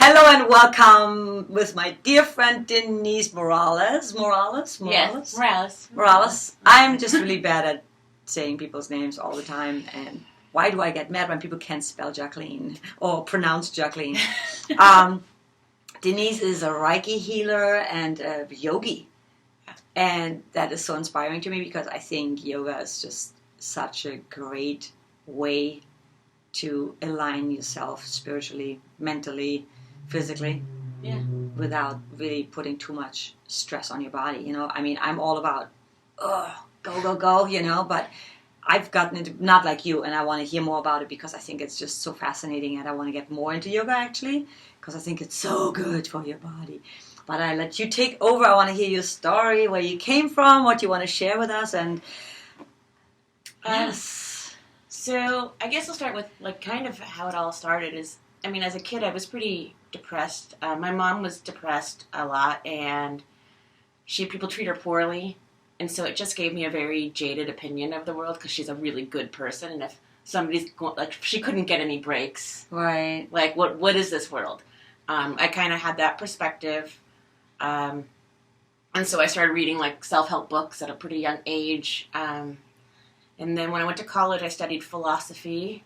Hello and welcome with my dear friend Dennisse Morales. Yes, Morales. I'm just really bad at saying people's names all the time, and why do I get mad when people can't spell Jacqueline or pronounce Jacqueline? Dennisse is a Reiki healer and a yogi, and that is so inspiring to me because I think yoga is just such a great way to align yourself spiritually, mentally, physically, without really putting too much stress on your body. You know, I mean, I'm all about go, you know, but I've gotten into, not like you, and I want to hear more about it because I think it's just so fascinating, and I want to get more into yoga actually because I think it's so good for your body. But I let you take over. I want to hear your story, where you came from, what you want to share with us, and yes. So I guess I'll start with like kind of how it all started. Is, I mean, as a kid, I was pretty depressed. My mom was depressed a lot, and people treat her poorly, and so it just gave me a very jaded opinion of the world because she's a really good person, and if somebody's like, she couldn't get any breaks, Right? Like, what is this world? I kind of had that perspective, and so I started reading like self-help books at a pretty young age, and then when I went to college, I studied philosophy.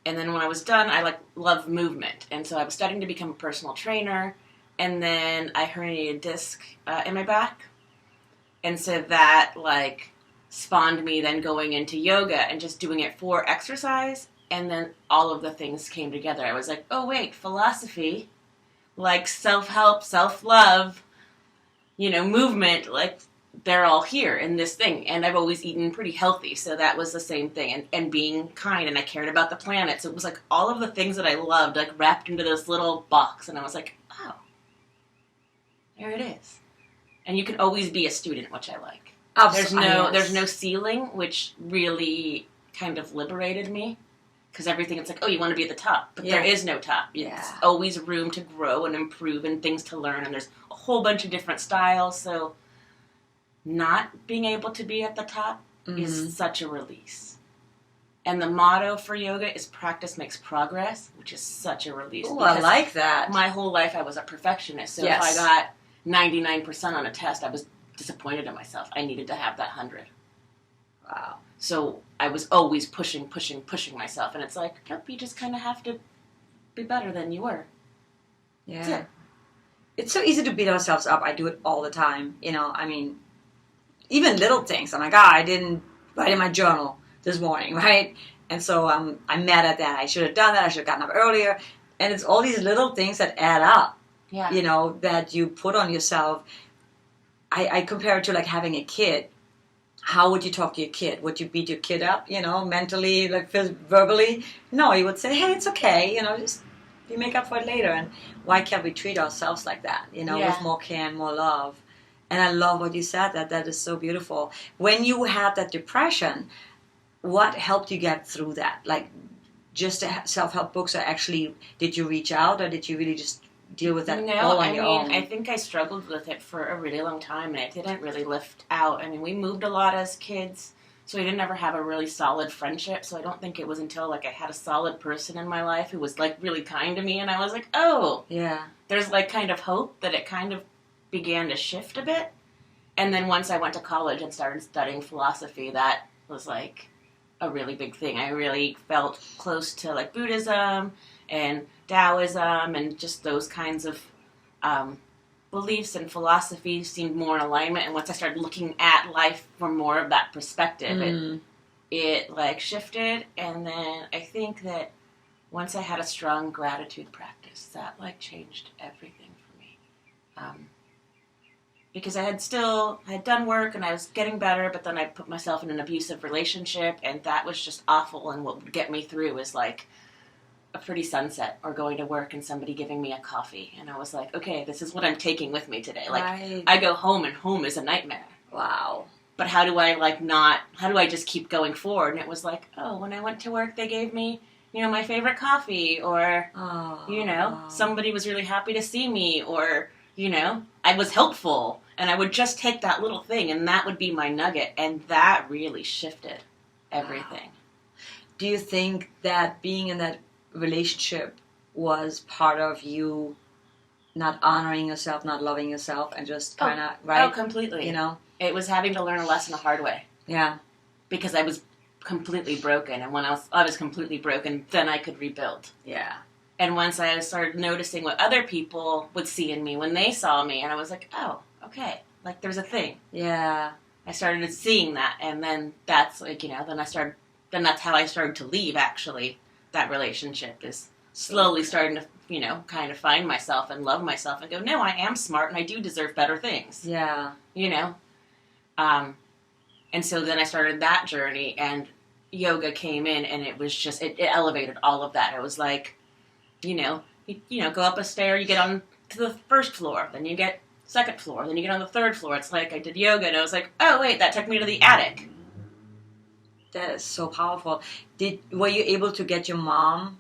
And then when I was done, I loved movement. And so I was studying to become a personal trainer. And then I herniated a disc in my back. And so that spawned me then going into yoga and just doing it for exercise. And then all of the things came together. I was like, oh wait, philosophy, like self-help, self-love, movement, they're all here in this thing. And I've always eaten pretty healthy, so that was the same thing. And being kind, and I cared about the planet. So it was like all of the things that I loved, wrapped into this little box. And I was like, oh, there it is. And you can always be a student, which I like. There's no ceiling, which really kind of liberated me. Because everything, it's like, oh, you want to be at the top. But there is no top. It's always room to grow and improve and things to learn. And there's a whole bunch of different styles, so not being able to be at the top is such a release. And the motto for yoga is practice makes progress, which is such a release. Oh, I like that. My whole life I was a perfectionist, so if I got 99% on a test, I was disappointed in myself. I needed to have that 100. Wow. So I was always pushing myself, and it's like, nope, you just kind of have to be better than you were. Yeah. That's it. It's so easy to beat ourselves up. I do it all the time. I mean, even little things. I'm like, I didn't write in my journal this morning, right? And so I'm mad at that. I should have done that. I should have gotten up earlier. And it's all these little things that add up, that you put on yourself. I compare it to having a kid. How would you talk to your kid? Would you beat your kid up, mentally, verbally? No, you would say, hey, it's okay, just you make up for it later. And why can't we treat ourselves like that, with more care and more love? And I love what you said, that is so beautiful. When you had that depression, what helped you get through that? Just self-help books, or actually, did you reach out, or did you really just deal with that all on your own? I think I struggled with it for a really long time, and it didn't really lift out. I mean, we moved a lot as kids, so we didn't ever have a really solid friendship, so I don't think it was until, I had a solid person in my life who was, really kind to me, and I was like, oh, yeah, there's, kind of hope that it kind of began to shift a bit. And then once I went to college and started studying philosophy, that was, a really big thing. I really felt close to, Buddhism and Taoism, and just those kinds of beliefs and philosophy seemed more in alignment. And once I started looking at life from more of that perspective, it shifted. And then I think that once I had a strong gratitude practice, that changed everything for me. Because I had done work and I was getting better, but then I put myself in an abusive relationship, and that was just awful. And what would get me through was a pretty sunset, or going to work and somebody giving me a coffee. And I was like, okay, this is what I'm taking with me today. Right. I go home, and home is a nightmare. Wow. But how do I how do I just keep going forward? And it was when I went to work, they gave me, my favorite coffee, or, somebody was really happy to see me, or, I was helpful, and I would just take that little thing, and that would be my nugget, and that really shifted everything. Do you think that being in that relationship was part of you not honoring yourself, not loving yourself, and just kind of, right? Oh, completely. You know? It was having to learn a lesson the hard way. Yeah. Because I was completely broken, and when I was completely broken, then I could rebuild. Yeah. And once I started noticing what other people would see in me when they saw me, and I was like, oh, okay, like there's a thing. Yeah. I started seeing that, and then that's like, then that's how I started to leave, actually. That relationship is slowly starting to, kind of find myself and love myself and go, no, I am smart and I do deserve better things. Yeah. And so then I started that journey, and yoga came in, and it was just, it elevated all of that. It was like, you go up a stair, you get on to the first floor, then you get second floor, then you get on the third floor. It's like I did yoga, and I was like, oh, wait, that took me to the attic. That is so powerful. Were you able to get your mom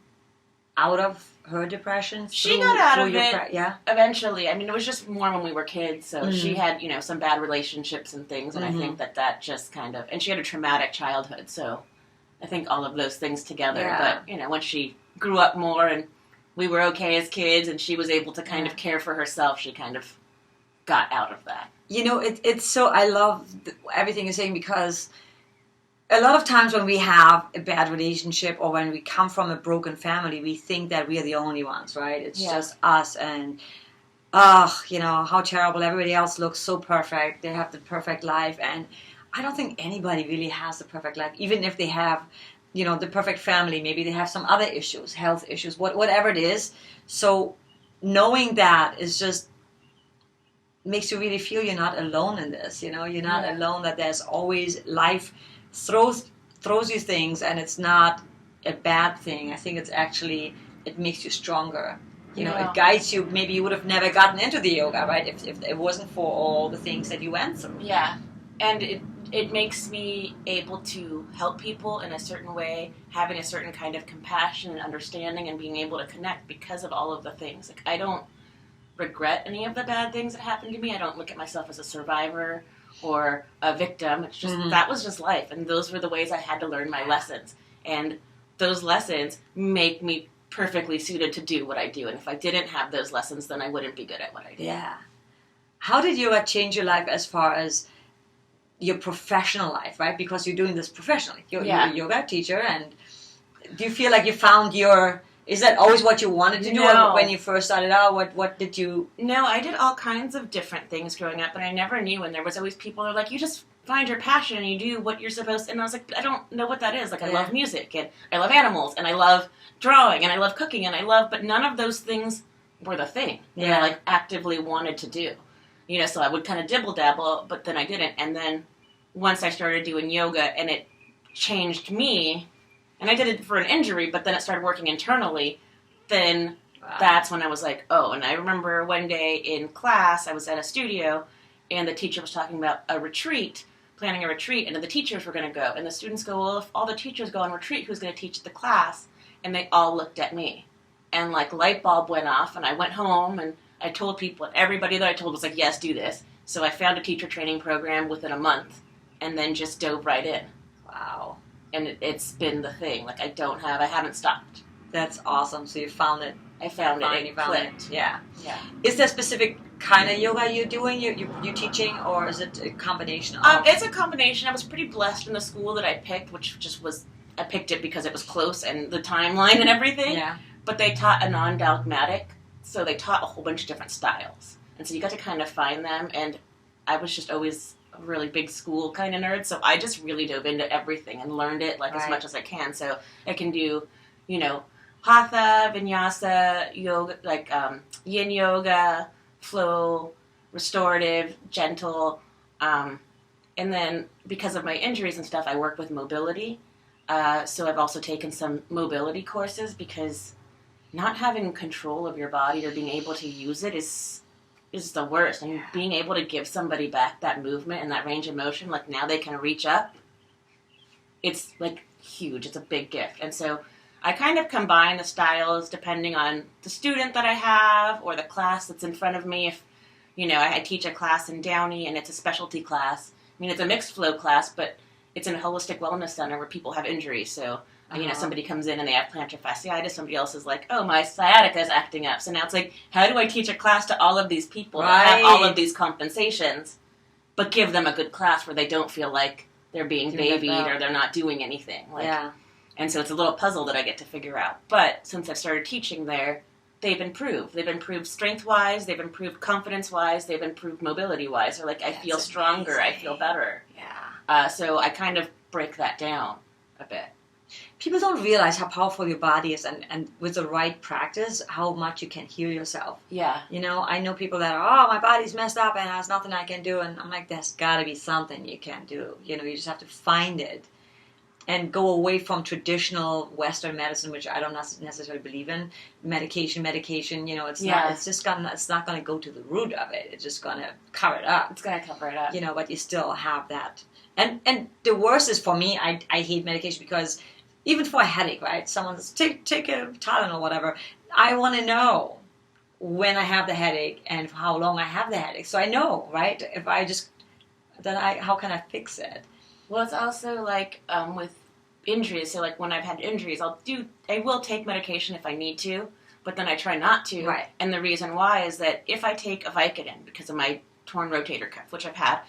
out of her depression? She got out of it yeah? Eventually. I mean, it was just more when we were kids, so she had, some bad relationships and things, and I think that just kind of, and she had a traumatic childhood, so I think all of those things together, but, once she grew up more and we were okay as kids and she was able to kind of care for herself, she kind of got out of that. It's so, I love everything you're saying, because a lot of times when we have a bad relationship or when we come from a broken family, we think that we are the only ones, right? It's just us, and how terrible. Everybody else looks so perfect. They have the perfect life, and I don't think anybody really has the perfect life. Even if they have, the perfect family, maybe they have some other issues, health issues, whatever it is. So knowing that is just makes you really feel you're not alone in this. You're not alone, that there's always life throws you things, and it's not a bad thing. I think it's actually, it makes you stronger. It guides you. Maybe you would have never gotten into the yoga, right? If it wasn't for all the things that you went through. Yeah. And it makes me able to help people in a certain way, having a certain kind of compassion and understanding and being able to connect because of all of the things. Like, I don't regret any of the bad things that happened to me. I don't look at myself as a survivor or a victim. It's just, that was just life. And those were the ways I had to learn my lessons. And those lessons make me perfectly suited to do what I do. And if I didn't have those lessons, then I wouldn't be good at what I do. Yeah. How did yoga change your life as far as your professional life, right? Because you're doing this professionally. You're a yoga teacher, and do you feel like you found is that always what you wanted to do? No. Or when you first started out, what did you... No, I did all kinds of different things growing up, but I never knew, and there was always people who are like, you just find your passion and you do what you're supposed to, and I was like, I don't know what that is. Like, I love music, and I love animals, and I love drawing, and I love cooking, but none of those things were the thing that I actively wanted to do. So I would kind of dibble-dabble, but then I didn't. And then once I started doing yoga and it changed me, and I did it for an injury, but then it started working internally, then that's when I was like, oh. And I remember one day in class, I was at a studio, and the teacher was talking about planning a retreat, and the teachers were going to go. And the students go, well, if all the teachers go on retreat, who's going to teach the class? And they all looked at me. And like light bulb went off, and I went home, and I told people, and everybody that I told was like, yes, do this. So I found a teacher training program within a month, and then just dove right in. Wow. And it's been the thing. Like, I haven't stopped. That's awesome. So you found it. I found it. It clicked. Yeah. Yeah. Is there a specific kind of yoga you're doing, you teaching, or is it a combination of... It's a combination. I was pretty blessed in the school that I picked, which just was, I picked it because it was close and the timeline and everything. Yeah. But they taught a non-dogmatic, so they taught a whole bunch of different styles. And so you got to kind of find them, and I was just always a really big school kind of nerd, so I just really dove into everything and learned it as much as I can. So I can do, hatha, vinyasa, yoga, like yin yoga, flow, restorative, gentle, and then because of my injuries and stuff, I work with mobility. So I've also taken some mobility courses, because not having control of your body or being able to use it is the worst. And being able to give somebody back that movement and that range of motion, like now they can reach up, it's like huge. It's a big gift. And so I kind of combine the styles depending on the student that I have or the class that's in front of me. If, I teach a class in Downey and it's a specialty class. I mean, it's a mixed flow class, but it's in a holistic wellness center where people have injuries. So Somebody comes in and they have plantar fasciitis. Somebody else is like, oh, my sciatica is acting up. So now it's like, how do I teach a class to all of these people that have all of these compensations, but give them a good class where they don't feel like they're being babied or they're not doing anything? And so it's a little puzzle that I get to figure out. But since I've started teaching there, they've improved. They've improved strength-wise. They've improved confidence-wise. They've improved mobility-wise. Or I feel stronger. Amazing. I feel better. Yeah. So I kind of break that down a bit. People don't realize how powerful your body is, and with the right practice, how much you can heal yourself. Yeah. I know people that are, my body's messed up and there's nothing I can do. And I'm like, there's got to be something you can do. You just have to find it and go away from traditional Western medicine, which I don't necessarily believe in. Medication, it's not going to go to the root of it. It's just going to cover it up. It's going to cover it up. But you still have that. And the worst is for me, I hate medication because even for a headache, right? Someone says, take a Tylenol or whatever. I want to know when I have the headache and how long I have the headache. So I know, right? If I just, how can I fix it? Well, it's also like with injuries. So like when I've had injuries, I will take medication if I need to, but then I try not to. Right. And the reason why is that if I take a Vicodin because of my torn rotator cuff, which I've had,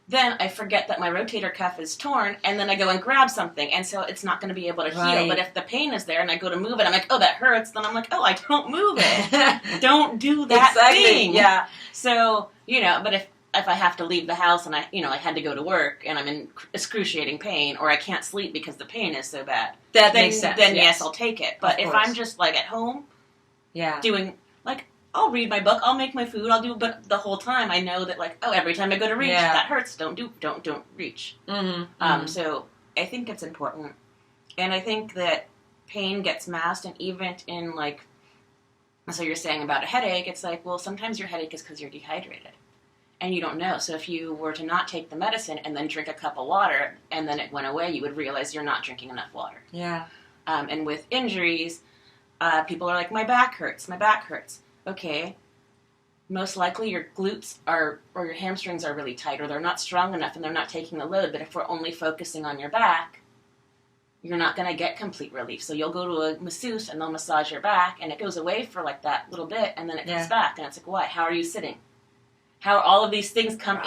then I forget that my rotator cuff is torn, and then I go and grab something, and so it's not going to be able to heal. But if the pain is there, and I go to move it, I'm like, oh, that hurts. Then I'm like, oh, I don't move it. Don't do that thing. Yeah. So, but if I have to leave the house, and I had to go to work, and I'm in excruciating pain, or I can't sleep because the pain is so bad, that makes sense. Then yes, I'll take it. But if I'm just like at home, doing like, I'll read my book, I'll make my food, but the whole time I know that every time I go to reach, that hurts, don't reach. Mm-hmm. So I think it's important. And I think that pain gets masked, and even in so you're saying about a headache, it's like, well, sometimes your headache is because you're dehydrated. And you don't know. So if you were to not take the medicine and then drink a cup of water, and then it went away, you would realize you're not drinking enough water. Yeah. And with injuries, people are like, my back hurts. Okay, most likely your glutes or your hamstrings are really tight, or they're not strong enough and they're not taking the load. But if we're only focusing on your back, you're not going to get complete relief. So you'll go to a masseuse and they'll massage your back, and it goes away for that little bit, and then it comes back. And it's like, why? How are you sitting? How all of these things come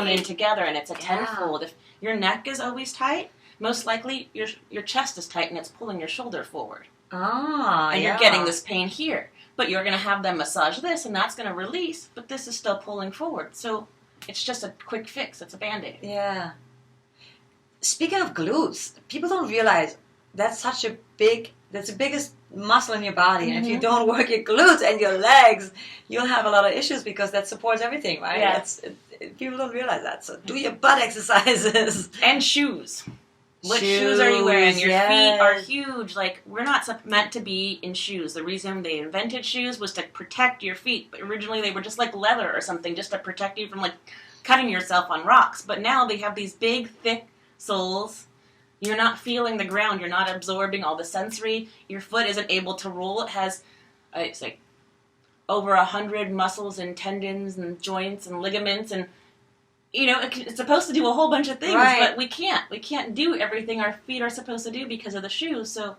in together, and it's a tenfold. If your neck is always tight, most likely your chest is tight and it's pulling your shoulder forward. And you're getting this pain here. But you're going to have them massage this, and that's going to release, but this is still pulling forward. So it's just a quick fix. It's a Band-Aid. Yeah. Speaking of glutes, people don't realize that's the biggest muscle in your body. And if you don't work your glutes and your legs, you'll have a lot of issues because that supports everything, right? Yeah. People don't realize that. So do your butt exercises. And shoes. What shoes are you wearing? Your feet are huge. We're not meant to be in shoes. The reason they invented shoes was to protect your feet. But originally they were just like leather or something, just to protect you from cutting yourself on rocks. But now they have these big, thick soles. You're not feeling the ground. You're not absorbing all the sensory. Your foot isn't able to roll. It has, it's over 100 muscles and tendons and joints and ligaments, and it's supposed to do a whole bunch of things, but we can't. We can't do everything our feet are supposed to do because of the shoes. So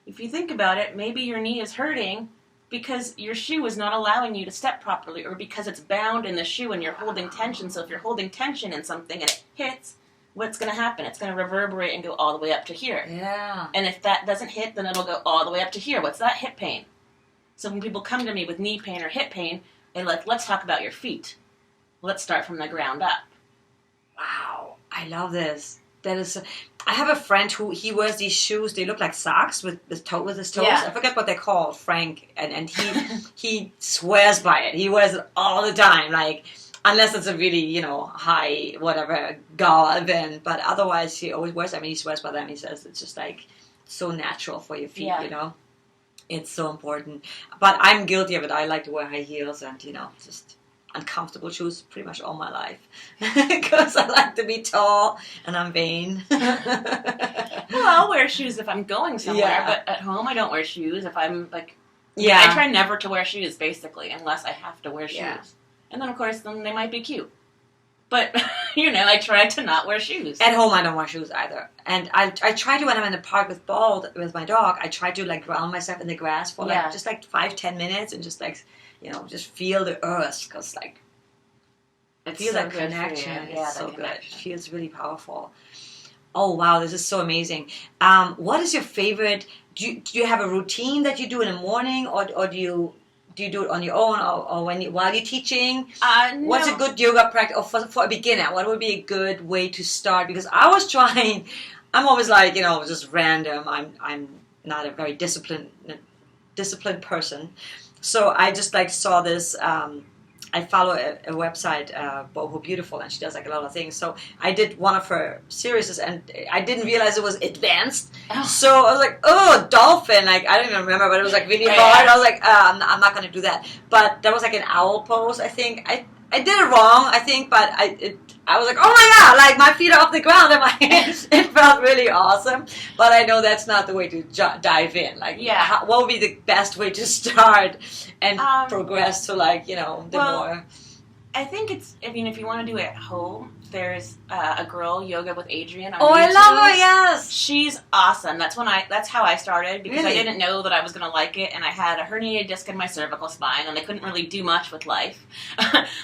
if you think about it, maybe your knee is hurting because your shoe is not allowing you to step properly, or because it's bound in the shoe and you're holding tension. So if you're holding tension in something and it hits, what's going to happen? It's going to reverberate and go all the way up to here. Yeah. And if that doesn't hit, then it'll go all the way up to here. What's that? Hip pain. So when people come to me with knee pain or hip pain, they're like, let's talk about your feet. Let's start from the ground up. Wow, I love this. I have a friend who he wears these shoes. They look like socks with his toes. Yeah. I forget what they're called, Frank, and he swears by it. He wears it all the time, unless it's a really high whatever gala event. But otherwise, he always wears them. He swears by them. He says it's just so natural for your feet. It's so important. But I'm guilty of it. I like to wear high heels and just uncomfortable shoes pretty much all my life because I like to be tall and I'm vain. Well, I'll wear shoes if I'm going somewhere, but at home I don't wear shoes. If I'm I try never to wear shoes basically, unless I have to wear shoes. And then of course, then they might be cute. But, I try to not wear shoes. At home, I don't wear shoes either. And I try to, when I'm in the park with Bald, with my dog, I try to, like, ground myself in the grass for, like, just, like, 5-10 minutes and just, like, just feel the earth. Because, like, feel that connection. It's so good. It feels really powerful. Oh, wow, this is so amazing. What is your favorite? Do you have a routine that you do in the morning, or do you do it on your own, or while you're teaching? No. What's a good yoga practice, or for a beginner? What would be a good way to start? Because I was trying. I'm always like, just random. I'm not a very disciplined person, so I just like saw this. I follow a website, Boho Beautiful, and she does like a lot of things. So I did one of her series, and I didn't realize it was advanced. Oh. So I was like, oh, dolphin! Like I don't even remember, but it was like really hard. I was like, I'm not going to do that. But that was like an owl pose. I think I did it wrong. I think, but I was like, oh my god! Like my feet are off the ground, and it felt really awesome. But I know that's not the way to dive in. Like, what would be the best way to start and progress to more? I think if you want to do it at home, there's a girl, Yoga with Adrienne on YouTube. I love her, yes! She's awesome. That's how I started, because I didn't know that I was going to like it, and I had a herniated disc in my cervical spine, and I couldn't really do much with life.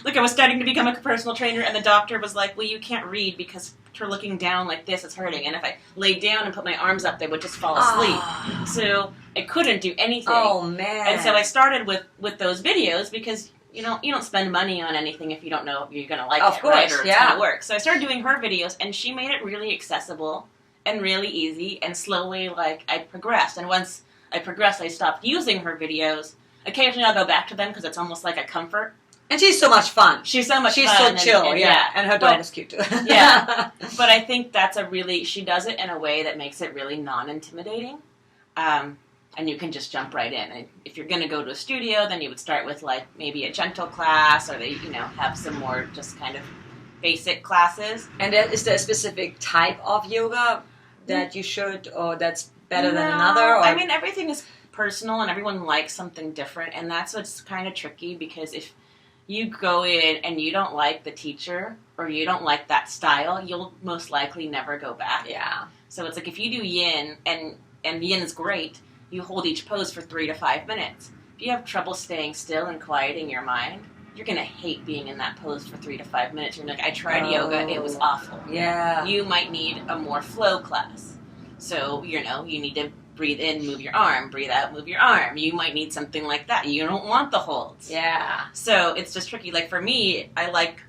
Look, I was starting to become a personal trainer, and the doctor was like, well, you can't read because you're looking down like this, it's hurting. And if I laid down and put my arms up, they would just fall asleep. So I couldn't do anything. Oh, man. And so I started with those videos, because you don't spend money on anything if you don't know if you're going to like it, right? Or it's going to work. So I started doing her videos, and she made it really accessible and really easy, and slowly, I progressed. And once I progressed, I stopped using her videos. Occasionally I'll go back to them, because it's almost like a comfort. And she's so much fun. She's so much fun. She's so chill, and her dog is cute, too. Yeah. But I think she does it in a way that makes it really non-intimidating. And you can just jump right in. And if you're going to go to a studio, then you would start with maybe a gentle class, or they have some more just kind of basic classes. And is there a specific type of yoga that you should, or that's better than another? Or? I mean, everything is personal, and everyone likes something different, and that's what's kind of tricky, because if you go in and you don't like the teacher, or you don't like that style, you'll most likely never go back. Yeah. So it's like, if you do yin, and yin is great, you hold each pose for 3 to 5 minutes. If you have trouble staying still and quieting your mind, you're going to hate being in that pose for 3 to 5 minutes. You're like, I tried yoga, it was awful. Yeah. You might need a more flow class. So, you need to breathe in, move your arm, breathe out, move your arm. You might need something like that. You don't want the holds. Yeah. So it's just tricky. Like for me, I like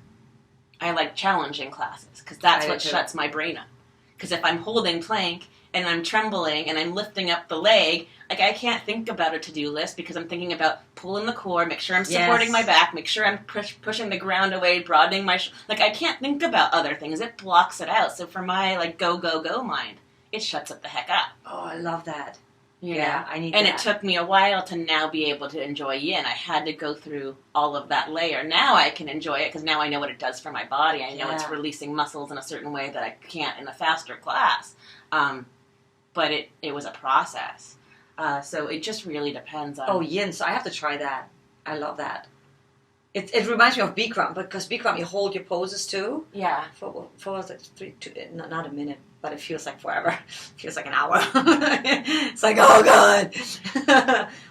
challenging classes, because that's what shuts my brain up. Because if I'm holding plank and I'm trembling and I'm lifting up the leg, I can't think about a to-do list, because I'm thinking about pulling the core, make sure I'm supporting my back, make sure I'm pushing the ground away, broadening my... I can't think about other things. It blocks it out. So for my, go, go, go mind, it shuts it the heck up. Oh, I love that. Yeah, I need and that. It took me a while to now be able to enjoy yin. I had to go through all of that layer. Now I can enjoy it, because now I know what it does for my body. I know it's releasing muscles in a certain way that I can't in a faster class. But it was a process. So it just really depends on... Oh, yin. So I have to try that. I love that. It reminds me of Bikram, because Bikram, you hold your poses too. Yeah. For not a minute, but it feels like forever. It feels like an hour. It's like, oh God.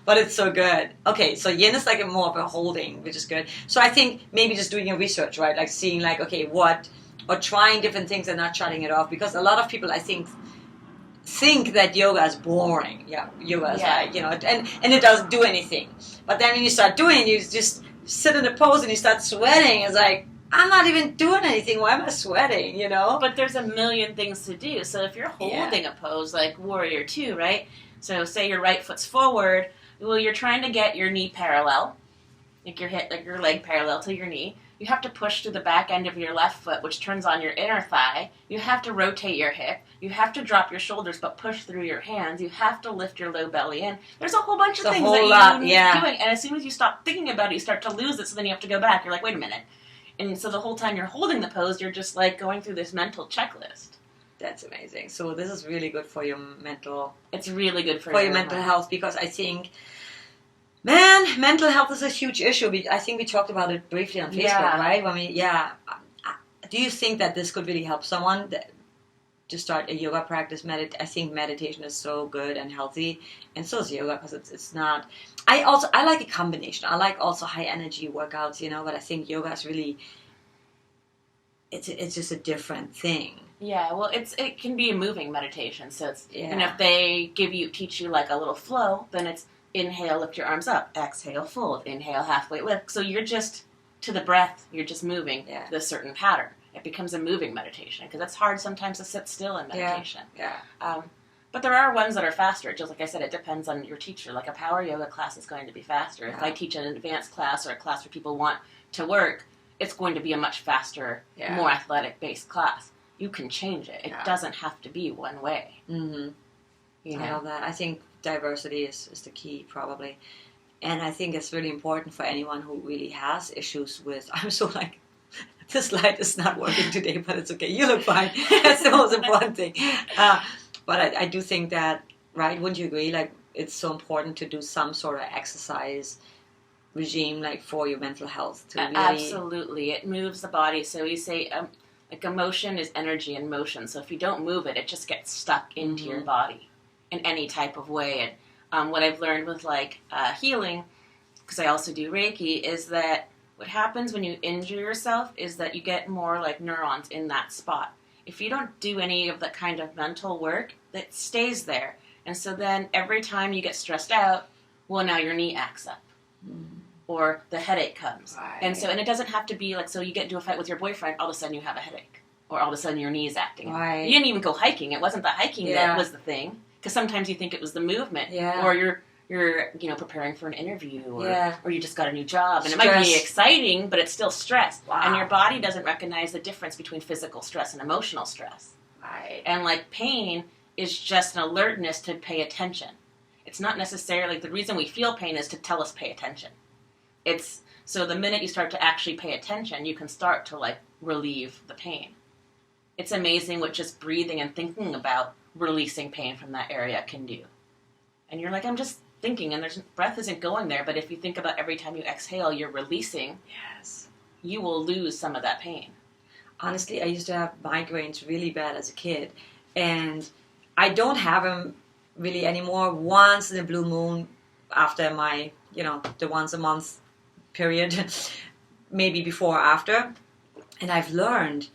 But it's so good. Okay, so yin is more of a holding, which is good. So I think maybe just doing your research, right? Seeing okay, what, or trying different things and not shutting it off. Because a lot of people, I think that yoga is boring. Yeah, yoga is and it doesn't do anything. But then when you start doing it, you just sit in a pose and you start sweating. It's like, I'm not even doing anything. Why am I sweating, But there's a million things to do. So if you're holding a pose like Warrior 2, right? So say your right foot's forward. Well, you're trying to get your knee parallel, your leg parallel to your knee. You have to push through the back end of your left foot, which turns on your inner thigh. You have to rotate your hip. You have to drop your shoulders, but push through your hands. You have to lift your low belly in. There's a whole bunch of things that you need to be doing. And as soon as you stop thinking about it, you start to lose it, so then you have to go back. You're like, wait a minute. And so the whole time you're holding the pose, you're just going through this mental checklist. That's amazing. So this is really good for your mental... It's really good for your mental health, because I think... Man, mental health is a huge issue. I think we talked about it briefly on Facebook, right? do you think that this could really help someone to start a yoga practice? I think meditation is so good and healthy, and so is yoga, because it's not. I like a combination. I like also high energy workouts, but I think yoga is really. It's just a different thing. Yeah, well, it can be a moving meditation. So it's if they teach you like a little flow, then it's inhale, lift your arms up, exhale, fold, inhale, halfway lift. So you're just to the breath. You're just moving to a certain pattern. It becomes a moving meditation, because it's hard sometimes to sit still in meditation. Yeah. But there are ones that are faster. Just like I said, it depends on your teacher. Like a power yoga class is going to be faster. If I teach an advanced class or a class where people want to work, it's going to be a much faster, more athletic-based class. You can change it. It doesn't have to be one way. Mm-hmm. I love that. I think diversity is the key, probably. And I think it's really important for anyone who really has issues with... I'm so like... This light is not working today, but it's okay. You look fine. That's the most important thing. But I do think that, right, wouldn't you agree? Like, it's so important to do some sort of exercise regime, like, for your mental health. To really... Absolutely. It moves the body. So you say, like, emotion is energy in motion. So if you don't move it, it just gets stuck into your body in any type of way. And what I've learned with, like, healing, because I also do Reiki, is that what happens when you injure yourself is that you get more, like, neurons in that spot. If you don't do any of that kind of mental work, that stays there. And so then every time you get stressed out, well, now your knee acts up. Or the headache comes. Right. And it doesn't have to be like, so you get into a fight with your boyfriend, all of a sudden you have a headache. Or all of a sudden your knee's acting. Right. You didn't even go hiking. It wasn't the hiking that was the thing. Because sometimes you think it was the movement. Yeah. Or you're preparing for an interview. Or you just got a new job. And Stress. it might be exciting, but it's still stress. Wow. And your body doesn't recognize the difference between physical stress and emotional stress. Right. And like pain is just an alertness to pay attention. It's not necessarily, the reason we feel pain is to tell us pay attention. So the minute you start to actually pay attention, you can start to like relieve the pain. It's amazing what just breathing and thinking about releasing pain from that area can do. And you're like, I'm just thinking, and breath isn't going there, but if you think about every time you exhale, you're releasing, you will lose some of that pain. Honestly, I used to have migraines really bad as a kid, and I don't have them really anymore. Once in a blue moon, after my, the once a month period, maybe before or after. And I've learned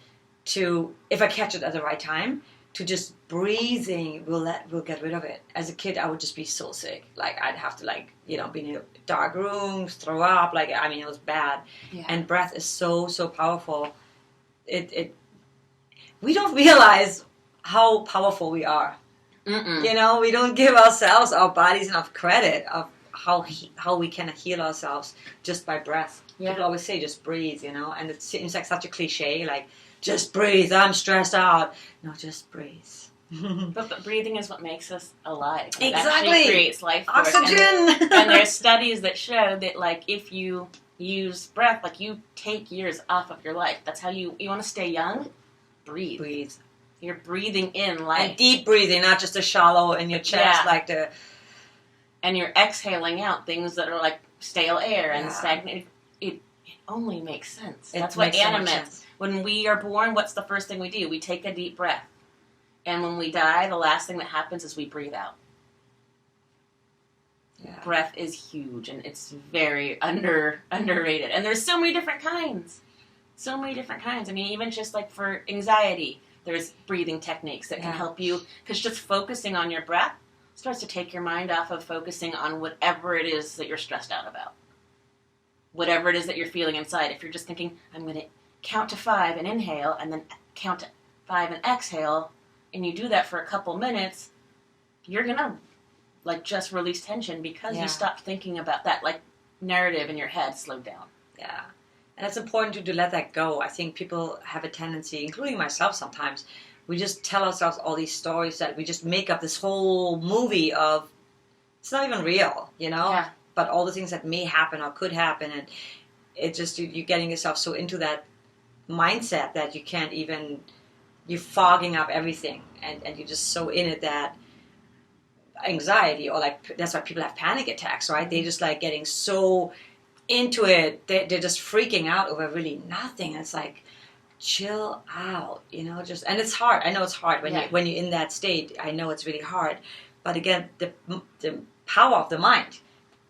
to, if I catch it at the right time, to just breathing will get rid of it. As a kid, I would just be so sick. Like, I'd have to be in a dark room, throw up. It was bad. Yeah. And breath is so, so powerful. We don't realize how powerful we are. Mm-mm. We don't give ourselves, our bodies, enough credit of how we can heal ourselves just by breath. Yeah. People always say, just breathe, and it seems like such a cliche, like, just breathe, I'm stressed out. No, just breathe. But breathing is what makes us alive. It exactly. actually creates life force. Oxygen! And there's studies that show that, like, if you use breath, like, you take years off of your life. That's how you want to stay young? Breathe. You're breathing in life. And deep breathing, not just a shallow in your chest, And you're exhaling out things that are like stale air and stagnant. It only makes sense. That's what animates. When we are born, what's the first thing we do? We take a deep breath. And when we die, the last thing that happens is we breathe out. Yeah. Breath is huge, and it's very underrated. And there's so many different kinds. I mean, even just like for anxiety, there's breathing techniques that can help you. Because just focusing on your breath starts to take your mind off of focusing on whatever it is that you're stressed out about. Whatever it is that you're feeling inside. If you're just thinking, I'm going to count to 5 and inhale, and then count to 5 and exhale, and you do that for a couple minutes, you're going to like just release tension because you stopped thinking about that like narrative in your head slowed down. Yeah. And it's important to let that go. I think people have a tendency, including myself sometimes, we just tell ourselves all these stories that we just make up this whole movie of, it's not even real, Yeah. But all the things that may happen or could happen, and it's just, you're getting yourself so into that mindset that you can't even, you're fogging up everything, and you're just so in it that anxiety, or like, that's why people have panic attacks, right? They're just like getting so into it, they're just freaking out over really nothing. It's like, chill out, just, and it's hard. I know it's hard when you're in that state. I know it's really hard. But again, the power of the mind,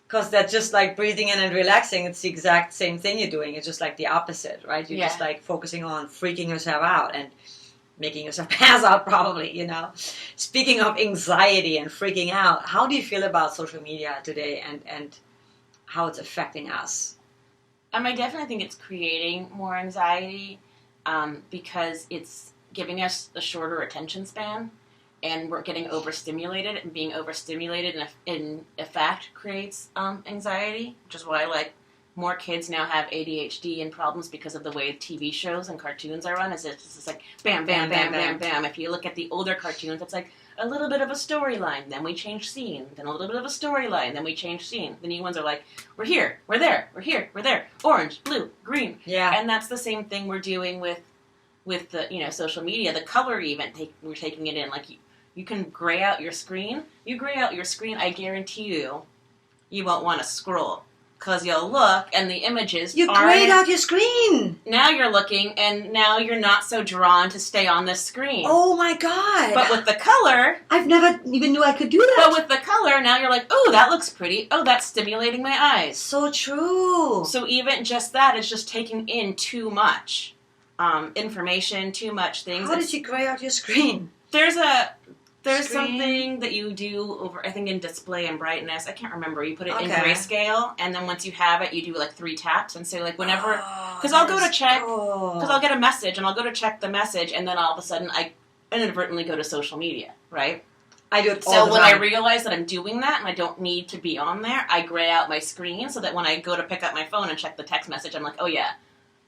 because that's just like breathing in and relaxing. It's the exact same thing you're doing. It's just like the opposite, right? You're just like focusing on freaking yourself out and making yourself pass out probably, Speaking of anxiety and freaking out, how do you feel about social media today and how it's affecting us? I definitely think it's creating more anxiety because it's giving us a shorter attention span. And we're getting overstimulated, and being overstimulated in fact creates anxiety, which is why more kids now have ADHD and problems because of the way TV shows and cartoons are run. It's just like bam, bam, bam, bam, bam. If you look at the older cartoons, it's like a little bit of a storyline, then we change scene, then a little bit of a storyline, then we change scene. The new ones are like, we're here, we're there, we're here, we're there, orange, blue, green. Yeah. And that's the same thing we're doing with the social media, the color even. We're taking it in You can gray out your screen. You gray out your screen, I guarantee you won't want to scroll. Because you'll look, and the images You grayed out your screen! Now you're looking, and now you're not so drawn to stay on this screen. Oh my god! But with the color... I've never even knew I could do that. But with the color, now you're like, oh, that looks pretty. Oh, that's stimulating my eyes. So true! So even just that is just taking in too much information, too much things. How did you gray out your screen? There's Screen. something that you do over, I think, in display and brightness. I can't remember. You put it in grayscale, and then once you have it, you do 3 taps. And so whenever, because I'll go to check, because I'll get a message, and I'll go to check the message, and then all of a sudden I inadvertently go to social media, right? I do it all So the when time. I realize that I'm doing that and I don't need to be on there, I gray out my screen so that when I go to pick up my phone and check the text message, I'm like, oh yeah.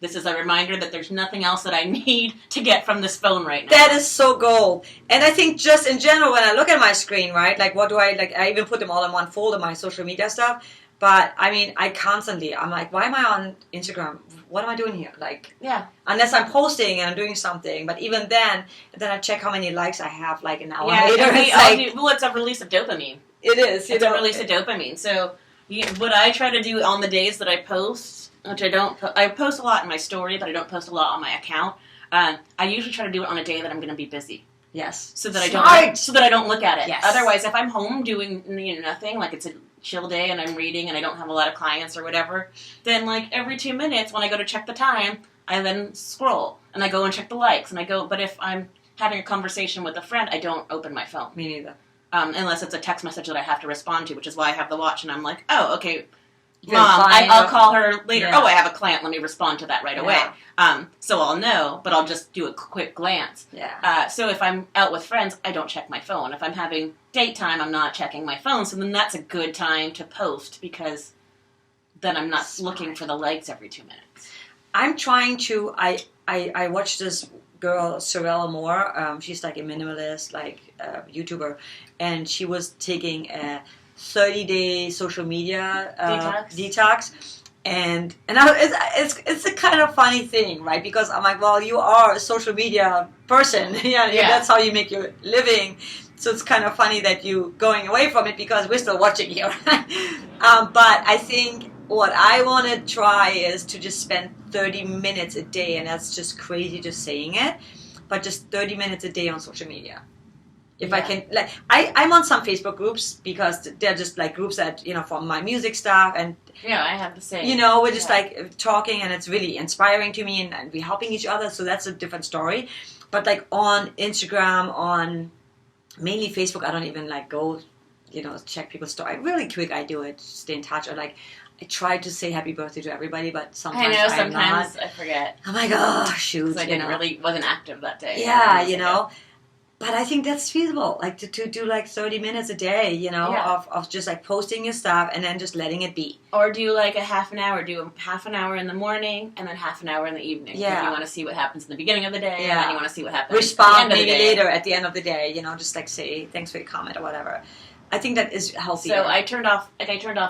This is a reminder that there's nothing else that I need to get from this phone right now. That is so gold. And I think just in general, when I look at my screen, right, what do I even put them all in one folder, my social media stuff. But, I constantly, I'm like, why am I on Instagram? What am I doing here? Yeah. Unless I'm posting and I'm doing something. But even then I check how many likes I have, an hour Yeah, later. it's a release of dopamine. It is. It's a release of dopamine. So what I try to do on the days that I post, which I post a lot in my story, but I don't post a lot on my account. I usually try to do it on a day that I'm going to be busy. Yes. So that I don't look at it. Yes. Otherwise, if I'm home doing nothing, it's a chill day and I'm reading and I don't have a lot of clients or whatever, then every 2 minutes when I go to check the time, I then scroll and I go and check the likes and I go. But if I'm having a conversation with a friend, I don't open my phone. Me neither. Unless it's a text message that I have to respond to, which is why I have the watch and I'm like, oh, okay. You're Mom, fine. I'll call her later. Yeah. Oh, I have a client. Let me respond to that right away. So I'll know, but I'll just do a quick glance. Yeah. So if I'm out with friends, I don't check my phone. If I'm having date time, I'm not checking my phone. So then that's a good time to post because then I'm not looking for the likes every 2 minutes. I'm trying to. I watched this girl, Sorella Moore. She's a minimalist, YouTuber, and she was taking a 30-day social media detox. And it's a kind of funny thing, right? Because I'm like, well, you are a social media person. yeah, that's how you make your living. So it's kind of funny that you going away from it because we're still watching you. But I think what I want to try is to just spend 30 minutes a day, and that's just crazy just saying it, but just 30 minutes a day on social media. If I can, I'm on some Facebook groups because they're just groups that, for my music stuff and, I have the same. we're just talking and it's really inspiring to me and we're helping each other. So that's a different story. But on Instagram, on mainly Facebook, I don't even go, check people's story. Really quick, I do it, stay in touch. Or I try to say happy birthday to everybody, but sometimes sometimes I forget. I'm like, oh, shoot. I wasn't active that day. Yeah, But I think that's feasible, to do 30 minutes a day, of just posting your stuff and then just letting it be. Or do a half an hour, do a half an hour in the morning and then half an hour in the evening. Yeah. If you want to see what happens in the beginning of the day, Yeah. and then you want to see what happens Respond at the end of the maybe day. later at the end of the day, just say thanks for your comment or whatever. I think that is healthier. So I turned off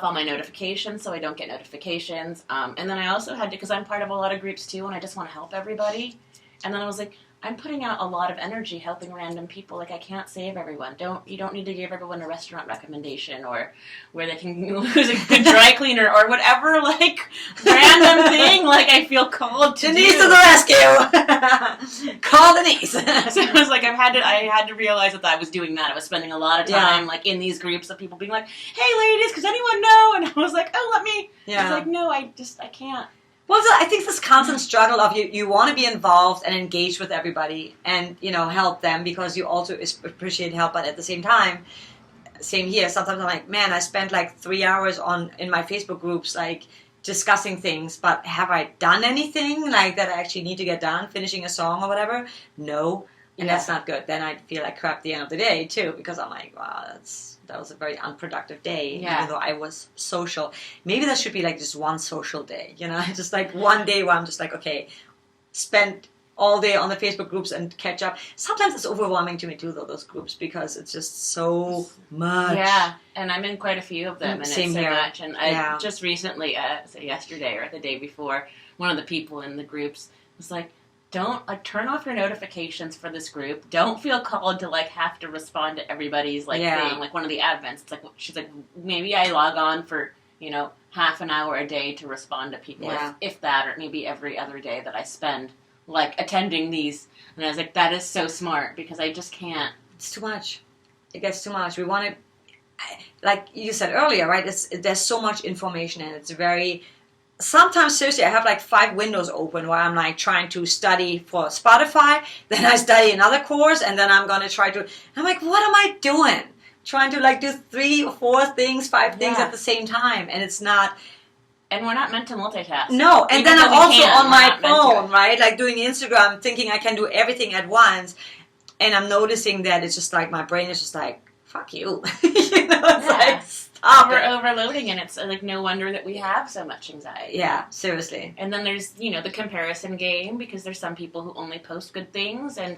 all my notifications so I don't get notifications. And then I also had to, because I'm part of a lot of groups too and I just want to help everybody. And then I was like, I'm putting out a lot of energy helping random people. Like, I can't save everyone. You don't need to give everyone a restaurant recommendation or where they can use a good dry cleaner or whatever, like, random thing, like, I feel called to Dennisse do. to the rescue! Call Dennisse! So it was like, I had to realize that I was doing that. I was spending a lot of time, like, in these groups of people being like, hey, ladies, does anyone know? And I was like, oh, let me. Yeah. I was like, no, I can't. Well, I think this constant struggle of you want to be involved and engaged with everybody and, help them because you also appreciate help, but at the same time, same here, sometimes I'm like, man, I spent like 3 hours in my Facebook groups, like, discussing things, but have I done anything, like, that I actually need to get done, finishing a song or whatever? No. And that's not good. Then I feel like crap at the end of the day, too, because I'm like, wow, that was a very unproductive day, even though I was social. Maybe that should be like just one social day, just like one day where I'm just like, okay, spend all day on the Facebook groups and catch up. Sometimes it's overwhelming to me too, though, those groups, because it's just so much. Yeah, and I'm in quite a few of them, and Same it's so here. much. And I just recently, yesterday or the day before, one of the people in the groups was like, don't, turn off your notifications for this group. Don't feel called to, have to respond to everybody's, thing. Like, one of the admins. It's like, she's like, maybe I log on for, half an hour a day to respond to people, if that, or maybe every other day that I spend, attending these. And I was like, that is so smart, because I just can't. It's too much. It gets too much. We want to, like you said earlier, right? There's so much information, and it's very... Sometimes, seriously, I have 5 windows open where I'm trying to study for Spotify, then I study another course, and then I'm going to try to... I'm like, what am I doing? Trying to do 3 or 4 things, 5 things at the same time, and it's not... And we're not meant to multitask. No, and then I'm also on my phone, to. right? Doing Instagram, thinking I can do everything at once, and I'm noticing that it's just my brain is just like, fuck you. It's We're overloading, and it's no wonder that we have so much anxiety. Yeah, seriously. And then there's, the comparison game, because there's some people who only post good things, and,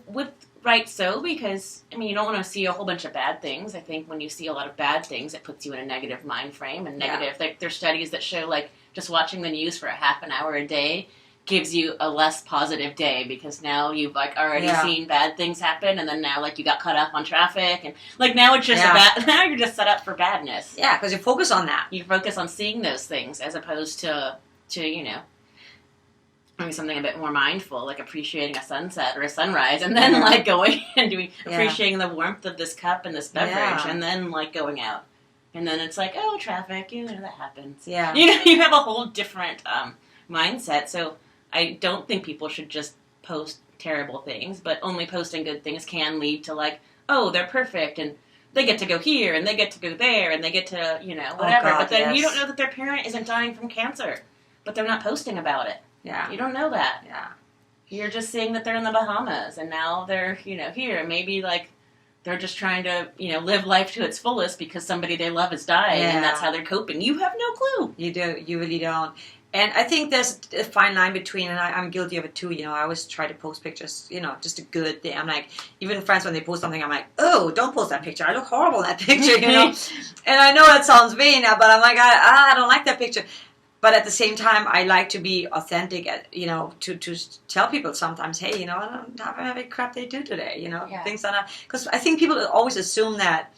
with right so, because, you don't want to see a whole bunch of bad things. I think when you see a lot of bad things, it puts you in a negative mind frame, and negative, there's studies that show, just watching the news for a half an hour a day gives you a less positive day, because now you've already seen bad things happen, and then now you got caught up on traffic, and now it's just now you're just set up for badness. Yeah, because you focus on that. You focus on seeing those things as opposed to doing something a bit more mindful, appreciating a sunset or a sunrise, and then going and appreciating the warmth of this cup and this beverage, and then going out. And then it's oh, traffic, that happens. Yeah. You have a whole different mindset. So I don't think people should just post terrible things, but only posting good things can lead to oh, they're perfect, and they get to go here, and they get to go there, and they get to, whatever. Oh, God, but then you don't know that their parent isn't dying from cancer, but they're not posting about it. Yeah. You don't know that. Yeah. You're just seeing that they're in the Bahamas, and now they're, here. Maybe, they're just trying to, live life to its fullest because somebody they love is dying, and that's how they're coping. You have no clue. You do. You really don't. And I think there's a fine line between, and I'm guilty of it too, I always try to post pictures, just a good thing. I'm like, even friends, when they post something, I'm like, oh, don't post that picture. I look horrible in that picture, And I know that sounds vain, but I'm like, I don't like that picture. But at the same time, I like to be authentic, to tell people sometimes, hey, I don't have a crap day to do today, things are not, because I think people always assume that.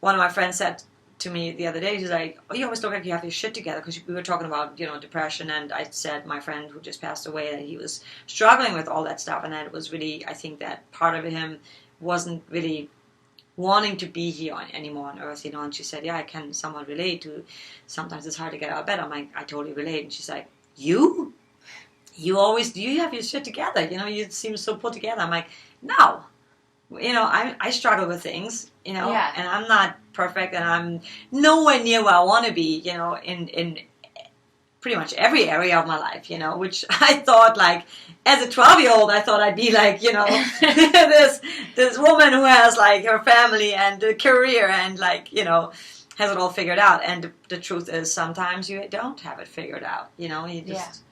One of my friends said to me the other day, he's like, oh, you always look like you have your shit together, because we were talking about, depression, and I said my friend who just passed away, that he was struggling with all that stuff, and that it was really, I think that part of him wasn't really wanting to be here anymore on earth, and she said, yeah, I can somewhat relate to, sometimes it's hard to get out of bed. I'm like, I totally relate. And she's like, you always, do you have your shit together? You seem so put together. I'm like, no. I struggle with things, and I'm not perfect, and I'm nowhere near where I want to be, in pretty much every area of my life, which I thought, as a 12-year-old, I thought I'd be this woman who has, her family and a career and, has it all figured out. And the truth is, sometimes you don't have it figured out, you just...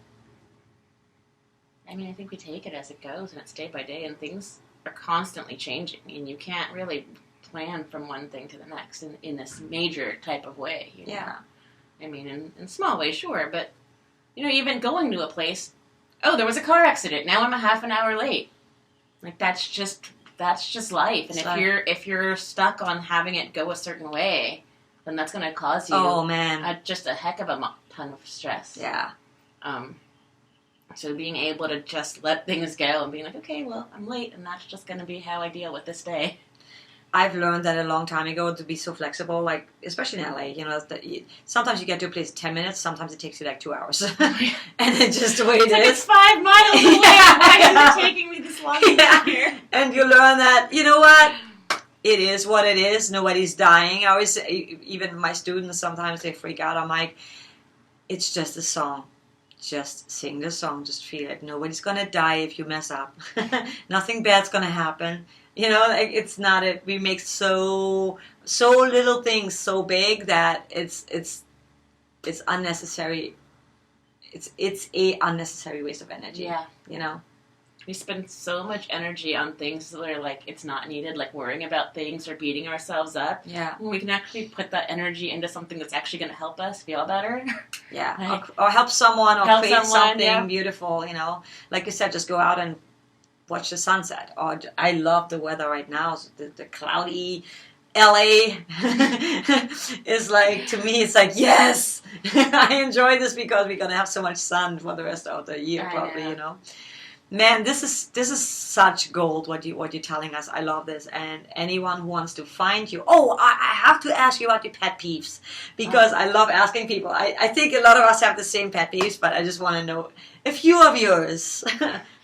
I think we take it as it goes, and it's day by day, and things are constantly changing, and you can't really plan from one thing to the next in this major type of way. Yeah. In small ways, sure, but, even going to a place oh, there was a car accident. Now I'm a half an hour late. Like, that's just life. And if you're stuck on having it go a certain way, then that's going to cause you just a heck of a ton of stress. Yeah. So being able to just let things go and being like, okay, well, I'm late, and that's just going to be how I deal with this day. I've learned that a long time ago to be so flexible, like, especially in LA, you know, that sometimes you get to a place 10 minutes, sometimes it takes you like 2 hours. And it's just the way it is. It's 5 miles away. Why is it taking me this long to get here? And you learn that, you know what? It is what it is. Nobody's dying. I always say, even my students, sometimes they freak out. I'm like, it's just a song. Just sing the song. Just feel it. Nobody's going to die if you mess up. Nothing bad's going to happen. You know, it's not it. We make so little things so big that it's unnecessary. It's a unnecessary waste of energy. Yeah. You know, we spend so much energy on things that are like it's not needed, like worrying about things or beating ourselves up. Yeah. When we can actually put that energy into something that's actually going to help us feel better. Yeah. Like, or help someone, or create something yeah. beautiful. You know, like you said, just go out and watch the sunset. Or I love the weather right now. The cloudy LA is like, to me, it's like, yes, I enjoy this because we're gonna have so much sun for the rest of the year, probably. You know, man, this is such gold. What you're telling us, I love this. And anyone who wants to find you, I have to ask you about your pet peeves, because I love asking people. I think a lot of us have the same pet peeves, but I just want to know a few of yours.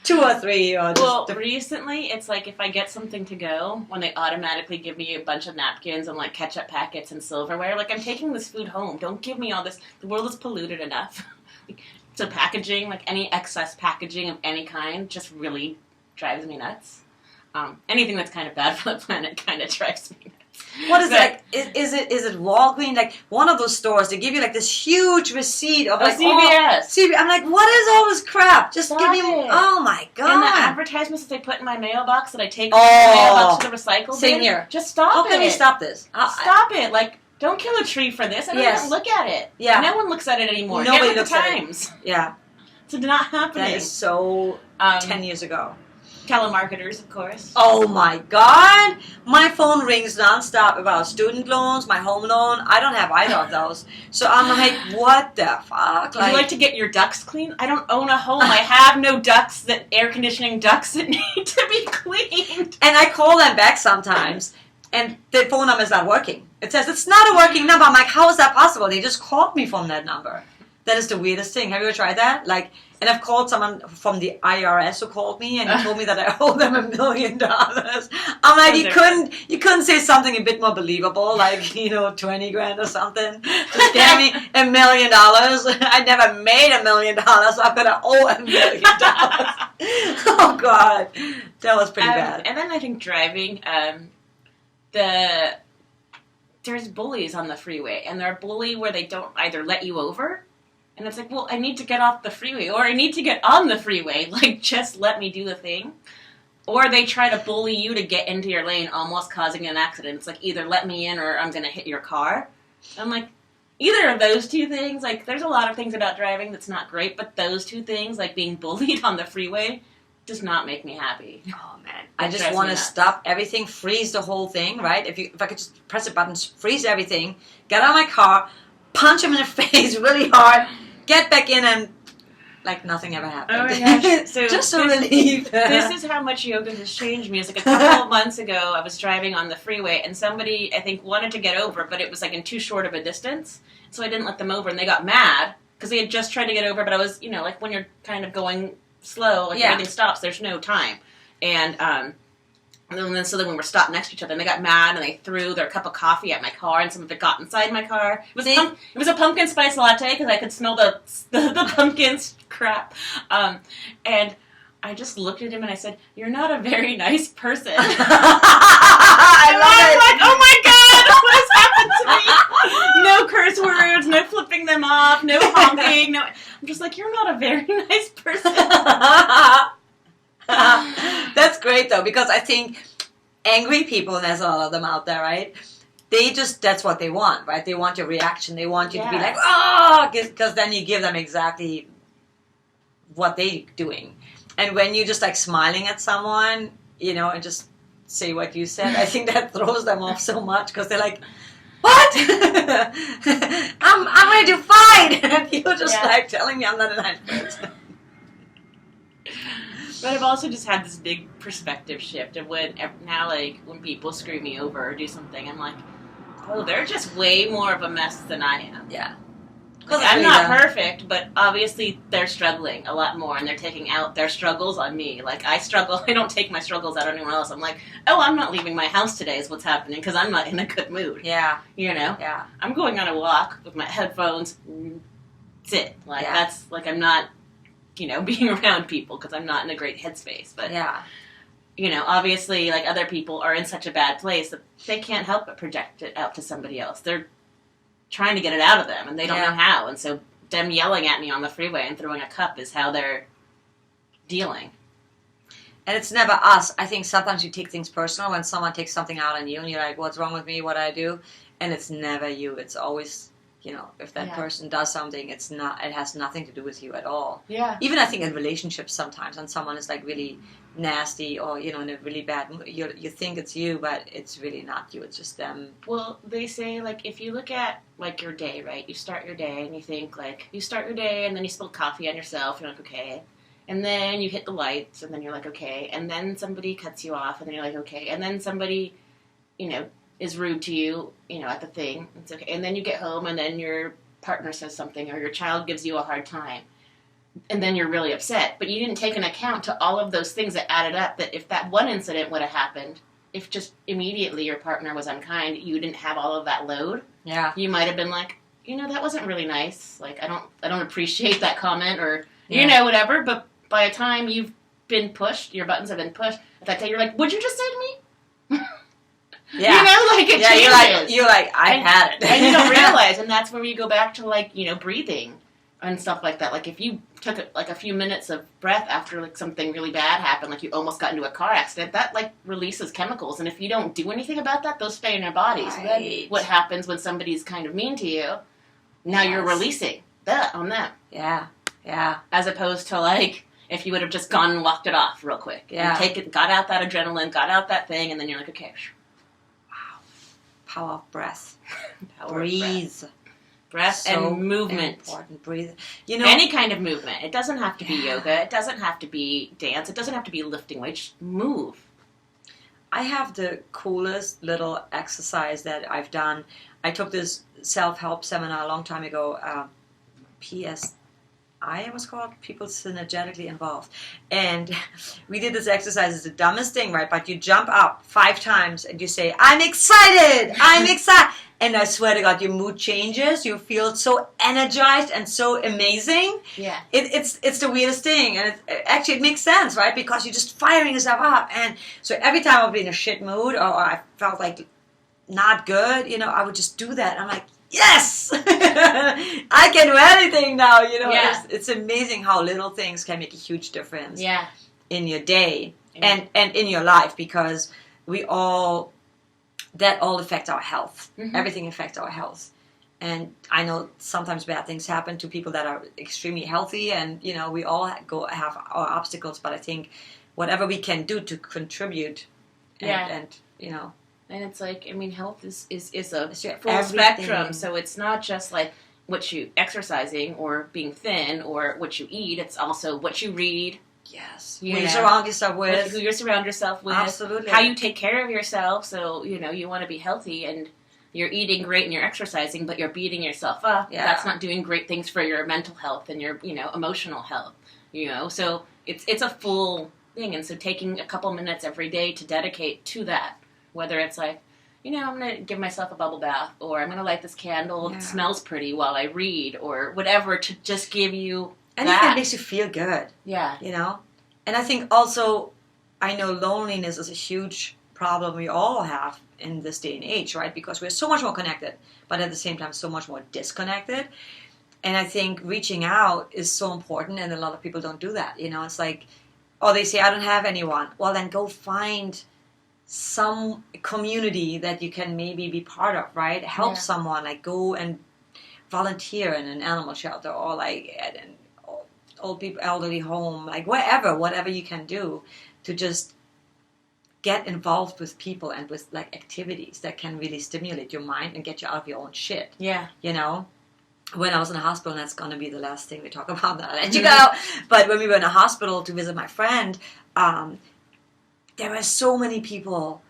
2 or 3, or just recently it's like if I get something to go, when they automatically give me a bunch of napkins and like ketchup packets and silverware, like I'm taking this food home. Don't give me all this. The world is polluted enough. So packaging, like any excess packaging of any kind, just really drives me nuts. Anything that's kind of bad for the planet kind of drives me nuts. What is it? Is it Walgreens? Like one of those stores, they give you like this huge receipt of like CVS. I'm like, what is all this crap? Just Stop give me. it. Oh my god! And the advertisements that they put in my mailbox that I take from the mailbox to the recycle bin. Same here. Just stop it. How can we stop this? Stop it! Like, don't kill a tree for this. I don't even look at it. Yeah. No one looks at it anymore. Nobody looks at at Times. it. Yeah. It's not happening. That is so 10 years ago. Telemarketers, of course. Oh my god! My phone rings nonstop about student loans, my home loan. I don't have either of those. So I'm like, what the fuck? Would you like to get your ducts clean? I don't own a home. I have no ducts, air conditioning ducts that need to be cleaned. And I call them back sometimes, and the phone number is not working. It says, it's not a working number. I'm like, how is that possible? They just called me from that number. That is the weirdest thing. Have you ever tried that? Like, and I've called someone from the IRS who called me and he told me that I owe them $1 million. I'm like, you couldn't say something a bit more believable, like, you know, 20 grand or something. Just gave me $1 million. I never made $1 million, so I'm gonna owe $1 million. Oh God, that was pretty bad. And then I think driving, there's bullies on the freeway, and they're a bully where they don't either let you over. And it's like, well, I need to get off the freeway, or I need to get on the freeway. Like, just let me do the thing. Or they try to bully you to get into your lane, almost causing an accident. It's like, either let me in or I'm going to hit your car. I'm like, either of those two things, like, there's a lot of things about driving that's not great, but those two things, like being bullied on the freeway, does not make me happy. Oh, man. I just want to stop everything, freeze the whole thing, right? If I could just press a button, freeze everything, get out of my car, punch him in the face really hard, get back in, and like nothing ever happened. Oh my gosh. So just a relief. This is how much yoga has changed me. It's like a couple of months ago, I was driving on the freeway, and somebody, I think, wanted to get over, but it was like in too short of a distance, so I didn't let them over, and they got mad, because they had just tried to get over, but I was, you know, like when you're kind of going slow, like everything stops, there's no time. And then, so then we were stopped next to each other, and they got mad, and they threw their cup of coffee at my car, and some of it got inside my car. It was a pumpkin spice latte, because I could smell the pumpkin crap. And I just looked at him, and I said, "You're not a very nice person." I love it. Like, oh my God, what has happened to me? No curse words, no flipping them off, no honking, no. I'm just like, you're not a very nice person. That's great though, because I think angry people, and there's a lot of them out there, right? That's what they want, right? They want your reaction. They want you to be like, oh, because then you give them exactly what they're doing. And when you're just like smiling at someone, you know, and just say what you said, I think that throws them off so much because they're like, what? I'm ready to fight. And you're just like telling me I'm not a nice person. But I've also just had this big perspective shift of when people screw me over or do something, I'm like, oh, they're just way more of a mess than I am. Yeah. Like, I'm not perfect, but obviously they're struggling a lot more, and they're taking out their struggles on me. Like, I struggle, I don't take my struggles out on anyone else. I'm like, oh, I'm not leaving my house today is what's happening, because I'm not in a good mood. Yeah. You know? Yeah. I'm going on a walk with my headphones, that's it. Like, that's, like, I'm not, you know, being around people, because I'm not in a great headspace. But, you know, obviously, like, other people are in such a bad place that they can't help but project it out to somebody else. They're trying to get it out of them, and they don't know how. And so them yelling at me on the freeway and throwing a cup is how they're dealing. And it's never us. I think sometimes you take things personal when someone takes something out on you, and you're like, what's wrong with me? What did I do? And it's never you. It's always, you know, if that person does something, it has nothing to do with you at all. Yeah. Even I think in relationships sometimes when someone is like really nasty or, you know, in a really bad mood, you think it's you, but it's really not you. It's just them. Well, they say, like, if you look at, like, your day, right? You start your day and you think, like, you start your day and then you spill coffee on yourself. You're like, okay. And then you hit the lights and then you're like, okay. And then somebody cuts you off and then you're like, okay. And then somebody, you know, is rude to you, you know, at the thing. It's okay. And then you get home and then your partner says something or your child gives you a hard time. And then you're really upset. But you didn't take an account to all of those things that added up, that if that one incident would have happened, if just immediately your partner was unkind, you didn't have all of that load. Yeah. You might have been like, you know, that wasn't really nice. Like, I don't appreciate that comment or, you know, whatever. But by the time you've been pushed, your buttons have been pushed, at that day you're like, what'd you just say to me? Yeah. You know, like, it changes. You're like, I had it. And you don't realize, and that's where you go back to, like, you know, breathing and stuff like that. Like, if you took, like, a few minutes of breath after, like, something really bad happened, like you almost got into a car accident, that, like, releases chemicals. And if you don't do anything about that, those stay in your body. So then what happens when somebody's kind of mean to you, now you're releasing that on them. Yeah. Yeah. As opposed to, like, if you would have just gone and walked it off real quick. Yeah. And got out that adrenaline, got out that thing, and then you're like, okay. Wow. Power of breath. Breathe. Breath so and movement. Important. Breathe. You know, any kind of movement. It doesn't have to be yoga. It doesn't have to be dance. It doesn't have to be lifting weights. Just move. I have the coolest little exercise that I've done. I took this self-help seminar a long time ago. PSI, it was called, People Synergetically Involved. And we did this exercise. It's the dumbest thing, right? But you jump up 5 times and you say, I'm excited! I'm excited! And I swear to God, your mood changes. You feel so energized and so amazing. Yeah. It's the weirdest thing. And it makes sense, right? Because you're just firing yourself up. And so every time I would be in a shit mood or I felt like not good, you know, I would just do that. I'm like, yes! I can do anything now, you know. Yeah. It's amazing how little things can make a huge difference in your day and in your life, because that all affects our health. Mm-hmm. Everything affects our health. And I know sometimes bad things happen to people that are extremely healthy, and, you know, we all have our obstacles, but I think whatever we can do to contribute and you know. And it's like, I mean, health is a full everything. spectrum, so it's not just like what you exercising or being thin or what you eat, it's also what you read. Yes. Who you surround yourself with. Who you surround yourself with. Absolutely. How you take care of yourself. So, you know, you want to be healthy and you're eating great and you're exercising, but you're beating yourself up. Yeah. That's not doing great things for your mental health and your, you know, emotional health. You know, so it's a full thing. And so taking a couple minutes every day to dedicate to that, whether it's like, you know, I'm going to give myself a bubble bath, or I'm going to light this candle that smells pretty while I read, or whatever, to just give you anything that makes you feel good. Yeah. You know? And I think also, I know loneliness is a huge problem we all have in this day and age, right? Because we're so much more connected, but at the same time so much more disconnected. And I think reaching out is so important, and a lot of people don't do that. You know, it's like, oh, they say, I don't have anyone. Well, then go find some community that you can maybe be part of, right? Help someone, like go and volunteer in an animal shelter, or like old people, elderly home, like whatever you can do to just get involved with people and with like activities that can really stimulate your mind and get you out of your own shit. Yeah. You know? When I was in the hospital, and that's going to be the last thing we talk about, then I'll let you go. But when we were in the hospital to visit my friend, there were so many people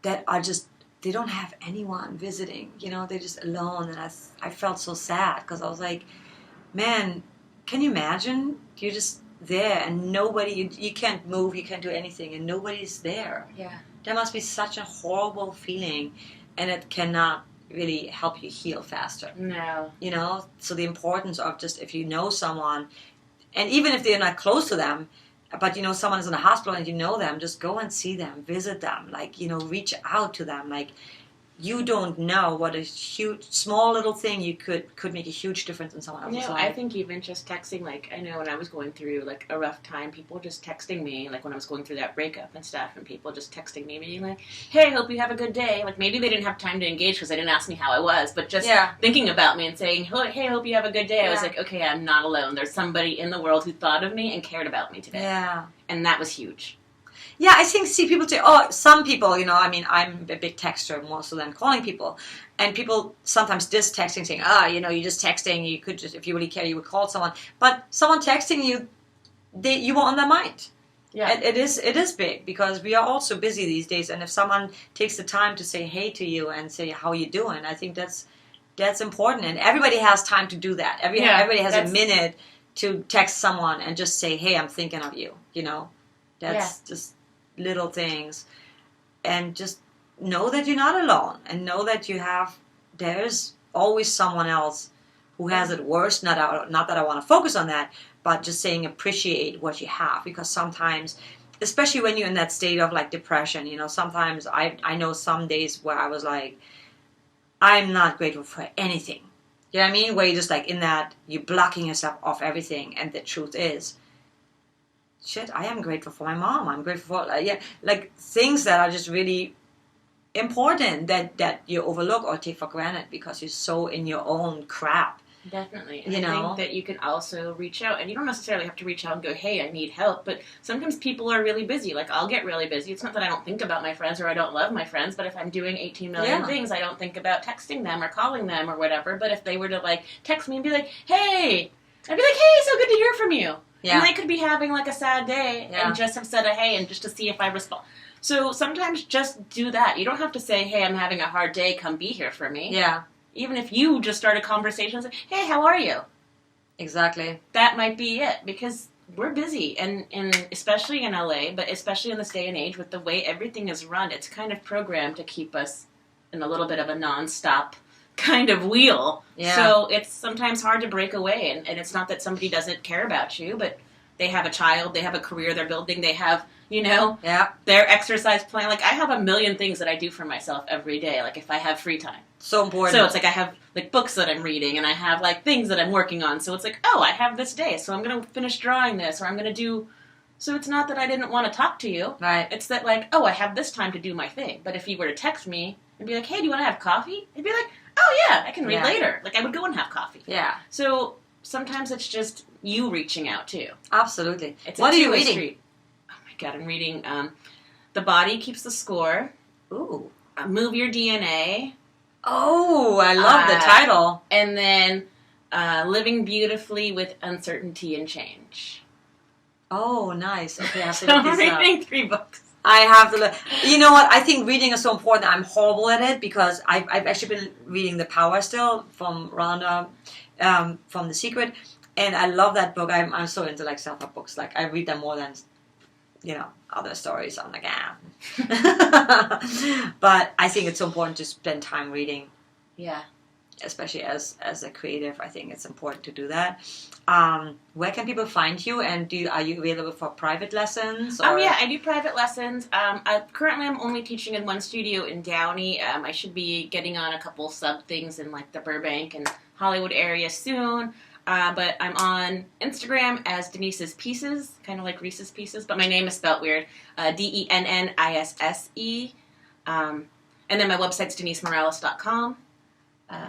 that are just, they don't have anyone visiting, you know, they're just alone. And I felt so sad because I was like, man, can you imagine? You're just there and nobody, you can't move, you can't do anything, and nobody's there. Yeah. That must be such a horrible feeling, and it cannot really help you heal faster. No. You know, so the importance of just, if you know someone, and even if they're not close to them, but you know someone is in the hospital and you know them, just go and see them, visit them, like, you know, reach out to them. Like, you don't know what a huge, small little thing you could make a huge difference in someone else's life. I think even just texting, like, I know when I was going through, like, a rough time, people just texting me, like, when I was going through that breakup and stuff, and people just texting me, being like, hey, hope you have a good day. Like, maybe they didn't have time to engage because they didn't ask me how I was, but just thinking about me and saying, hey, hope you have a good day. I was like, okay, I'm not alone. There's somebody in the world who thought of me and cared about me today. Yeah. And that was huge. Yeah, I think, see, people say, some people, you know, I mean, I'm a big texter more so than calling people. And people sometimes diss texting, saying, you know, you're just texting, you could just, if you really care, you would call someone. But someone texting you, you were on their mind. Yeah. It is big, because we are all so busy these days. And if someone takes the time to say hey to you and say, how you doing, I think that's important. And everybody has time to do that. Everybody has a minute to text someone and just say, hey, I'm thinking of you, you know. That's just little things, and just know that you're not alone, and know that there's always someone else who has it worse. Not that I want to focus on that, but just saying appreciate what you have, because sometimes, especially when you're in that state of like depression, you know, sometimes I know some days where I was like, I'm not grateful for anything. You know what I mean? Where you're just like in that, you're blocking yourself off everything, and the truth is, shit, I am grateful for my mom. I'm grateful for, like things that are just really important that you overlook or take for granted because you're so in your own crap. Definitely. And I think that you can also reach out, and you don't necessarily have to reach out and go, hey, I need help, but sometimes people are really busy. Like, I'll get really busy. It's not that I don't think about my friends or I don't love my friends, but if I'm doing 18 million things, I don't think about texting them or calling them or whatever. But if they were to, like, text me and be like, hey, I'd be like, hey, so good to hear from you. Yeah. And they could be having, like, a sad day and just have said a hey, and just to see if I respond. So sometimes just do that. You don't have to say, hey, I'm having a hard day, come be here for me. Yeah. Even if you just start a conversation and say, hey, how are you? Exactly. That might be it, because we're busy, and especially in LA, but especially in this day and age with the way everything is run, it's kind of programmed to keep us in a little bit of a nonstop kind of wheel. Yeah. So it's sometimes hard to break away, and it's not that somebody doesn't care about you, but they have a child, they have a career they're building, they have, you know, their exercise plan. Like, I have a million things that I do for myself every day, like if I have free time. So important. So it's like I have like books that I'm reading, and I have like things that I'm working on. So it's like, oh, I have this day, so I'm going to finish drawing this, or I'm going to do... So it's not that I didn't want to talk to you. Right. It's that, like, oh, I have this time to do my thing. But if you were to text me and be like, hey, do you want to have coffee? I'd be like, oh, yeah, I can read later. Like, I would go and have coffee. Yeah. So sometimes it's just you reaching out, too. Absolutely. What are you reading? Street. Oh, my God, I'm reading The Body Keeps the Score. Ooh. Move Your DNA. Oh, I love the title. And then Living Beautifully with Uncertainty and Change. Oh, nice. Okay, I have to so look this I'm reading 3 books. I have to look. You know what? I think reading is so important. I'm horrible at it because I've actually been reading The Power still from Rhonda, from The Secret, and I love that book. I'm so into like self-help books. Like, I read them more than, you know, other stories. I'm like, But I think it's so important to spend time reading. Yeah. Especially as a creative, I think it's important to do that. Where can people find you, and are you available for private lessons? Or? Yeah, I do private lessons. Currently I'm only teaching in one studio in Downey. I should be getting on a couple sub things in like the Burbank and Hollywood area soon. But I'm on Instagram as Dennisse's Pieces, kind of like Reese's Pieces, but my name is spelled weird. Dennisse. And then my website's DennisseMorales.com.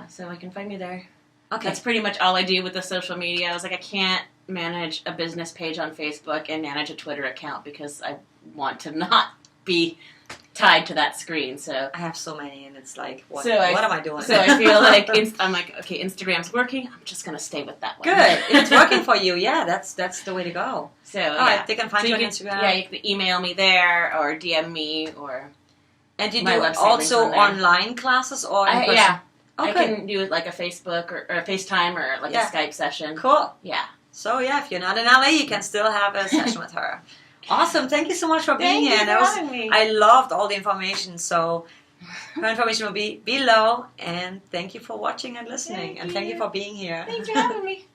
So I can find me there. Okay. That's pretty much all I do with the social media. I was like, I can't manage a business page on Facebook and manage a Twitter account because I want to not be tied to that screen. So I have so many, and it's like, what So am I doing? So I feel like I'm like, okay, Instagram's working. I'm just gonna stay with that one. Good. If it's working for you, yeah, that's the way to go. So All right, they can find you on Instagram. Yeah, you can email me there or DM me or. And you My do website also links on there. online classes or in person? Yeah, Okay. I can do like a Facebook or a FaceTime or like a Skype session. Cool. Yeah. So yeah, if you're not in LA, you can still have a session with her. Awesome. Thank you so much for being here. Thank you for having me. I loved all the information. So her information will be below. And thank you for watching and listening. And thank you for being here. Thanks for having me.